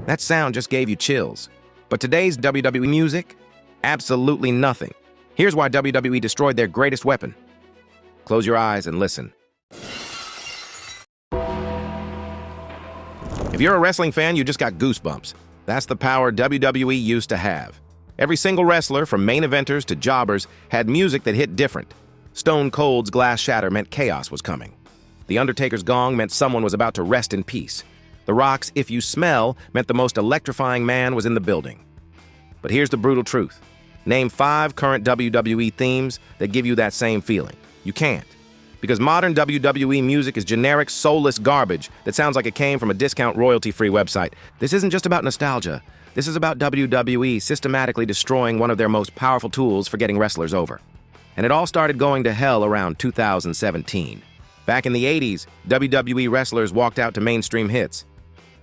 That sound just gave you chills. But today's WWE music? Absolutely nothing. Here's why WWE destroyed their greatest weapon. Close your eyes and listen. If you're a wrestling fan, you just got goosebumps. That's the power WWE used to have. Every single wrestler, from main eventers to jobbers, had music that hit different. Stone Cold's glass shatter meant chaos was coming. The Undertaker's gong meant someone was about to rest in peace. The Rock's "If You Smell" meant the most electrifying man was in the building. But here's the brutal truth. Name 5 current WWE themes that give you that same feeling. You can't. Because modern WWE music is generic, soulless garbage that sounds like it came from a discount royalty-free website. This isn't just about nostalgia. This is about WWE systematically destroying one of their most powerful tools for getting wrestlers over. And it all started going to hell around 2017. Back in the 80s, WWE wrestlers walked out to mainstream hits.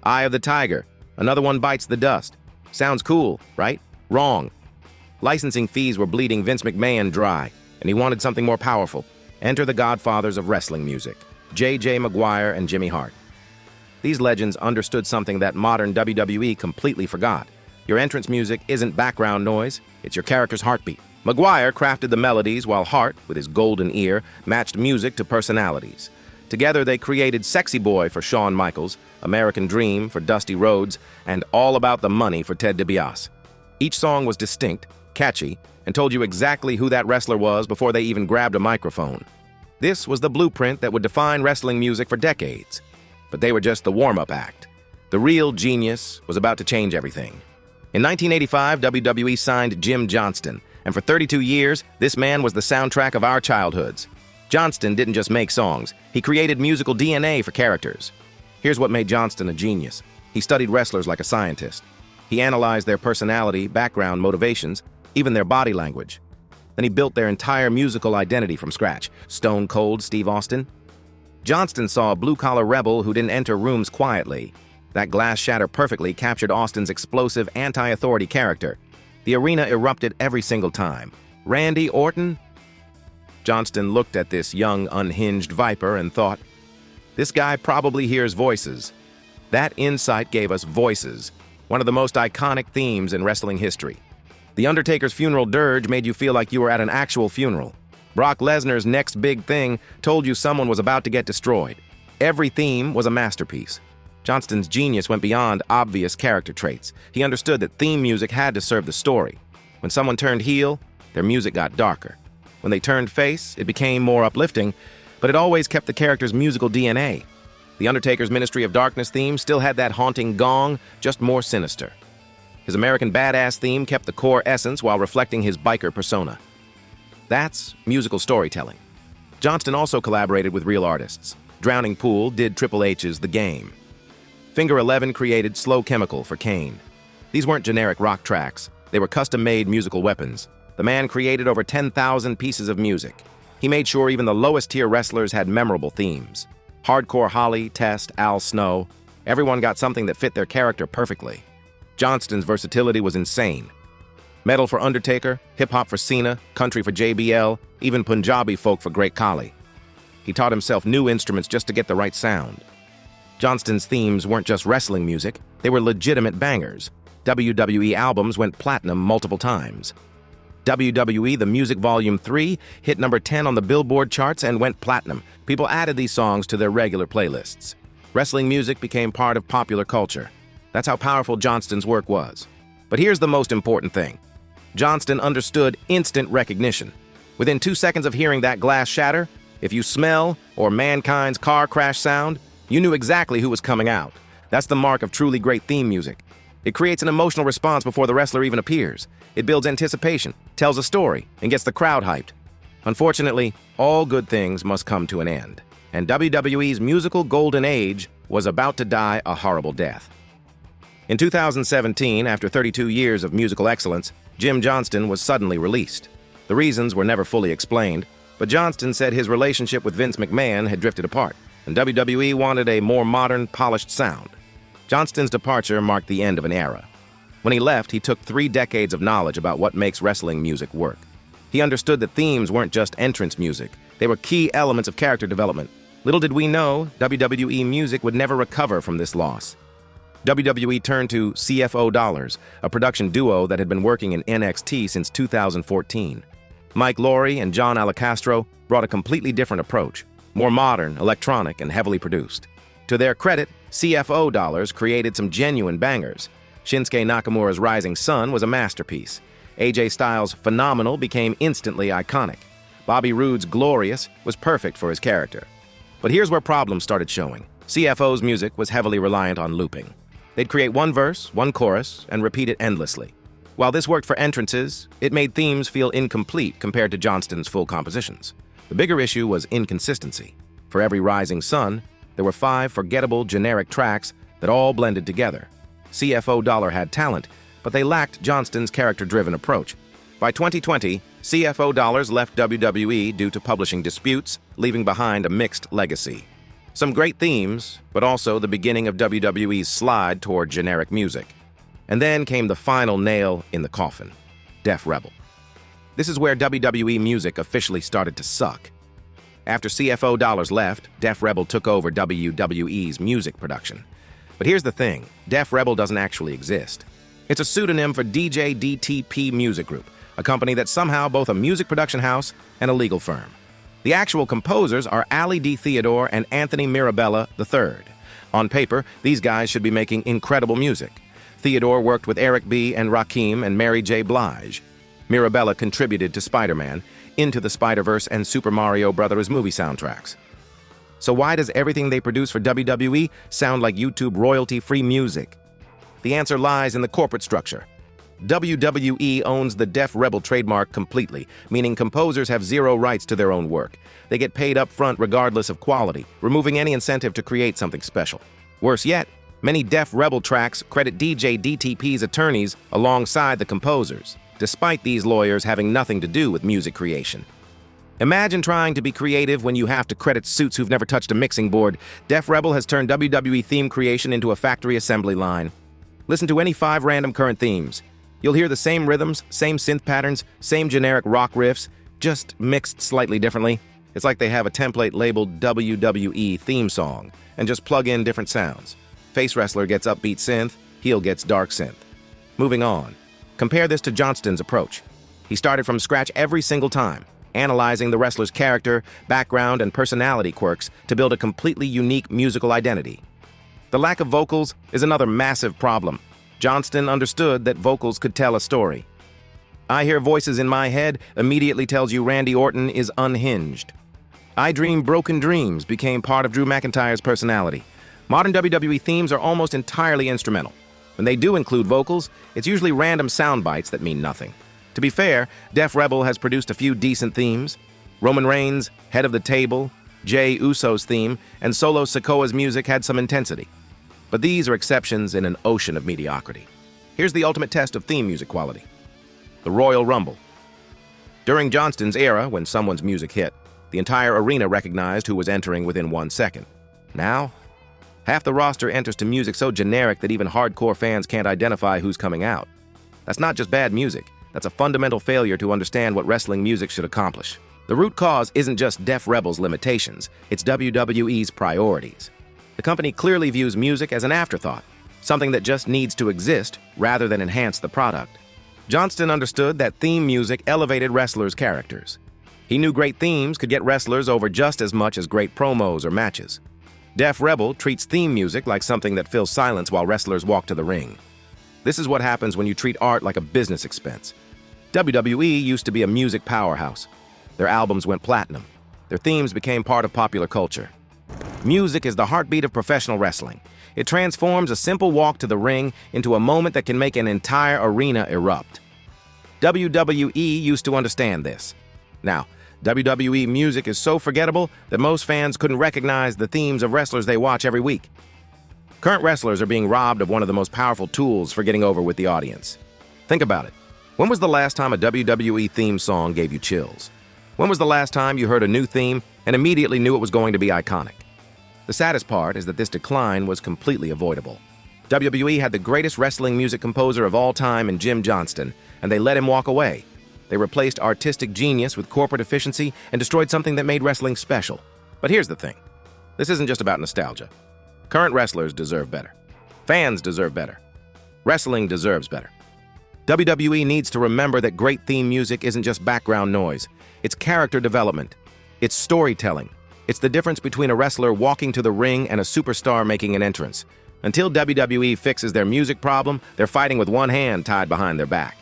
Eye of the Tiger, Another One Bites the Dust. Sounds cool, right? Wrong. Licensing fees were bleeding Vince McMahon dry, and he wanted something more powerful. Enter the godfathers of wrestling music, J.J. Maguire and Jimmy Hart. These legends understood something that modern WWE completely forgot. Your entrance music isn't background noise, it's your character's heartbeat. Maguire crafted the melodies while Hart, with his golden ear, matched music to personalities. Together they created Sexy Boy for Shawn Michaels, American Dream for Dusty Rhodes, and All About the Money for Ted DiBiase. Each song was distinct, catchy, and told you exactly who that wrestler was before they even grabbed a microphone. This was the blueprint that would define wrestling music for decades. But they were just the warm-up act. The real genius was about to change everything. In 1985, WWE signed Jim Johnston, and for 32 years, this man was the soundtrack of our childhoods. Johnston didn't just make songs, he created musical DNA for characters. Here's what made Johnston a genius. He studied wrestlers like a scientist. He analyzed their personality, background, motivations, even their body language. Then he built their entire musical identity from scratch. Stone Cold Steve Austin. Johnston saw a blue-collar rebel who didn't enter rooms quietly. That glass shatter perfectly captured Austin's explosive, anti-authority character. The arena erupted every single time. Randy Orton? Johnston looked at this young, unhinged viper and thought, this guy probably hears voices. That insight gave us Voices, one of the most iconic themes in wrestling history. The Undertaker's funeral dirge made you feel like you were at an actual funeral. Brock Lesnar's Next Big Thing told you someone was about to get destroyed. Every theme was a masterpiece. Johnston's genius went beyond obvious character traits. He understood that theme music had to serve the story. When someone turned heel, their music got darker. When they turned face, it became more uplifting, but it always kept the character's musical DNA. The Undertaker's Ministry of Darkness theme still had that haunting gong, just more sinister. His American Badass theme kept the core essence while reflecting his biker persona. That's musical storytelling. Johnston also collaborated with real artists. Drowning Pool did Triple H's The Game. Finger 11 created Slow Chemical for Kane. These weren't generic rock tracks. They were custom-made musical weapons. The man created over 10,000 pieces of music. He made sure even the lowest-tier wrestlers had memorable themes. Hardcore Holly, Test, Al Snow. Everyone got something that fit their character perfectly. Johnston's versatility was insane. Metal for Undertaker, hip-hop for Cena, country for JBL, even Punjabi folk for Great Khali. He taught himself new instruments just to get the right sound. Johnston's themes weren't just wrestling music, they were legitimate bangers. WWE albums went platinum multiple times. WWE The Music Volume 3 hit number 10 on the Billboard charts and went platinum. People added these songs to their regular playlists. Wrestling music became part of popular culture. That's how powerful Johnston's work was. But here's the most important thing. Johnston understood instant recognition. Within 2 seconds of hearing that glass shatter, If You Smell or Mankind's car crash sound, you knew exactly who was coming out. That's the mark of truly great theme music. It creates an emotional response before the wrestler even appears. It builds anticipation, tells a story, and gets the crowd hyped. Unfortunately, all good things must come to an end. And WWE's musical golden age was about to die a horrible death. In 2017, after 32 years of musical excellence, Jim Johnston was suddenly released. The reasons were never fully explained, but Johnston said his relationship with Vince McMahon had drifted apart, and WWE wanted a more modern, polished sound. Johnston's departure marked the end of an era. When he left, he took 3 decades of knowledge about what makes wrestling music work. He understood that themes weren't just entrance music. They were key elements of character development. Little did we know, WWE music would never recover from this loss. WWE turned to CFO Dollars, a production duo that had been working in NXT since 2014. Mike Laurie and John Alacastro brought a completely different approach, more modern, electronic, and heavily produced. To their credit, CFO Dollars created some genuine bangers. Shinsuke Nakamura's Rising Sun was a masterpiece. AJ Styles' Phenomenal became instantly iconic. Bobby Roode's Glorious was perfect for his character. But here's where problems started showing. CFO's music was heavily reliant on looping. They'd create one verse, one chorus, and repeat it endlessly. While this worked for entrances, it made themes feel incomplete compared to Johnston's full compositions. The bigger issue was inconsistency. For every Rising Sun, there were 5 forgettable, generic tracks that all blended together. CFO Dollar had talent, but they lacked Johnston's character-driven approach. By 2020, CFO Dollars left WWE due to publishing disputes, leaving behind a mixed legacy. Some great themes, but also the beginning of WWE's slide toward generic music. And then came the final nail in the coffin, Def Rebel. This is where WWE music officially started to suck. After CFO Dollars left, Def Rebel took over WWE's music production. But here's the thing, Def Rebel doesn't actually exist. It's a pseudonym for DJ DTP Music Group, a company that's somehow both a music production house and a legal firm. The actual composers are Ali D. Theodore and Anthony Mirabella III. On paper, these guys should be making incredible music. Theodore worked with Eric B. and Rakim and Mary J. Blige. Mirabella contributed to Spider-Man, Into the Spider-Verse, and Super Mario Bros. Movie soundtracks. So why does everything they produce for WWE sound like YouTube royalty-free music? The answer lies in the corporate structure. WWE owns the Def Rebel trademark completely, meaning composers have zero rights to their own work. They get paid up front regardless of quality, removing any incentive to create something special. Worse yet, many Def Rebel tracks credit DJ DTP's attorneys alongside the composers, despite these lawyers having nothing to do with music creation. Imagine trying to be creative when you have to credit suits who've never touched a mixing board. Def Rebel has turned WWE theme creation into a factory assembly line. Listen to any 5 random current themes. You'll hear the same rhythms, same synth patterns, same generic rock riffs, just mixed slightly differently. It's like they have a template labeled WWE theme song and just plug in different sounds. Face wrestler gets upbeat synth, heel gets dark synth. Moving on. Compare this to Johnston's approach. He started from scratch every single time, analyzing the wrestler's character, background, and personality quirks to build a completely unique musical identity. The lack of vocals is another massive problem. Johnston understood that vocals could tell a story. I Hear Voices in My Head immediately tells you Randy Orton is unhinged. I Dream Broken Dreams became part of Drew McIntyre's personality. Modern WWE themes are almost entirely instrumental. When they do include vocals, it's usually random sound bites that mean nothing. To be fair, Def Rebel has produced a few decent themes. Roman Reigns' Head of the Table, Jey Uso's theme, and Solo Sikoa's music had some intensity. But these are exceptions in an ocean of mediocrity. Here's the ultimate test of theme music quality. The Royal Rumble. During Johnston's era, when someone's music hit, the entire arena recognized who was entering within 1 second. Now, half the roster enters to music so generic that even hardcore fans can't identify who's coming out. That's not just bad music, that's a fundamental failure to understand what wrestling music should accomplish. The root cause isn't just Def Rebel's limitations, it's WWE's priorities. The company clearly views music as an afterthought, something that just needs to exist rather than enhance the product. Johnston understood that theme music elevated wrestlers' characters. He knew great themes could get wrestlers over just as much as great promos or matches. Def Rebel treats theme music like something that fills silence while wrestlers walk to the ring. This is what happens when you treat art like a business expense. WWE used to be a music powerhouse. Their albums went platinum. Their themes became part of popular culture. Music is the heartbeat of professional wrestling. It transforms a simple walk to the ring into a moment that can make an entire arena erupt. WWE used to understand this. Now, WWE music is so forgettable that most fans couldn't recognize the themes of wrestlers they watch every week. Current wrestlers are being robbed of one of the most powerful tools for getting over with the audience. Think about it. When was the last time a WWE theme song gave you chills? When was the last time you heard a new theme and immediately knew it was going to be iconic? The saddest part is that this decline was completely avoidable. WWE had the greatest wrestling music composer of all time in Jim Johnston, and they let him walk away. They replaced artistic genius with corporate efficiency and destroyed something that made wrestling special. But here's the thing. This isn't just about nostalgia. Current wrestlers deserve better. Fans deserve better. Wrestling deserves better. WWE needs to remember that great theme music isn't just background noise. It's character development. It's storytelling. It's the difference between a wrestler walking to the ring and a superstar making an entrance. Until WWE fixes their music problem, they're fighting with one hand tied behind their back.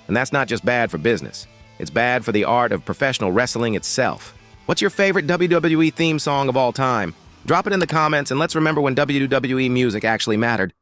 And that's not just bad for business. It's bad for the art of professional wrestling itself. What's your favorite WWE theme song of all time? Drop it in the comments and let's remember when WWE music actually mattered.